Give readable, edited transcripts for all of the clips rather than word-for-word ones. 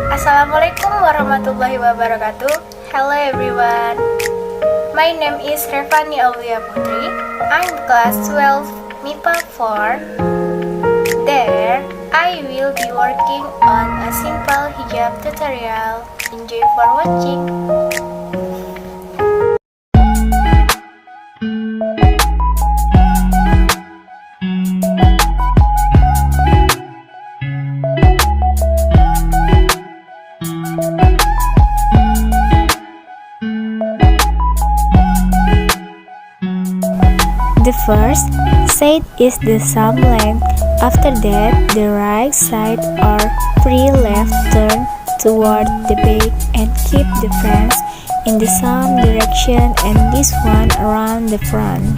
Assalamualaikum warahmatullahi wabarakatuh. Hello everyone. My name is Refani Putri. I'm class 12 MIPA 4. There, I will be working on a simple hijab tutorial. Enjoy for watching. The first side is the thumb length. After that, the right side or free left turn toward the back and keep the fringe in the same direction and this one around the front.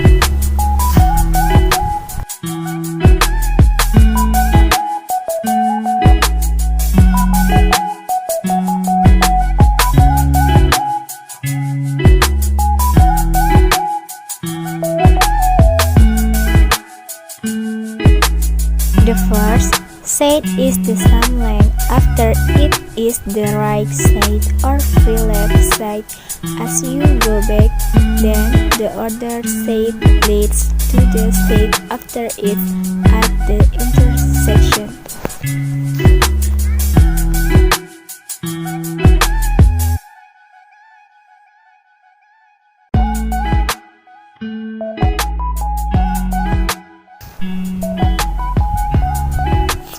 The first side is the thumb length. After it is the right side or free left side. As you go back, then the other side leads to the side after it at the intersection.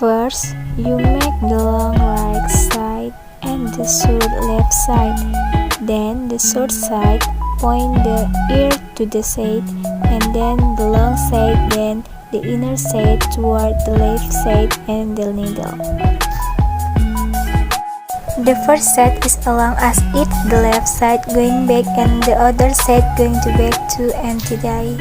First, you make the long right side and the short left side. Then the short side, point the ear to the side, and then the long side, then the inner side toward the left side and the needle. The first side is along as if the left side going back and the other side going to back to anti-dye.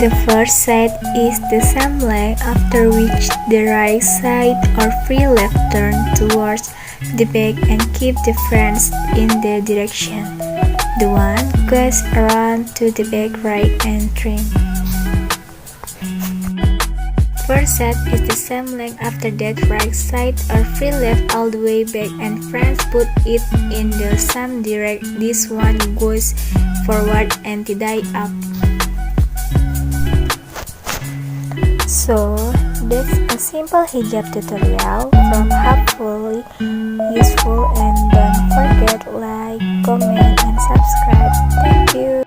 The first side is the same length, after which the right side or free left turn towards the back and keep the fringe in the direction. The one goes around to the back right and trim. First side is the same length, after that right side or free left all the way back and fringe put it in the same direction. This one goes forward and tie up. So, that's a simple hijab tutorial from hopefully useful, and don't forget like, comment, and subscribe. Thank you.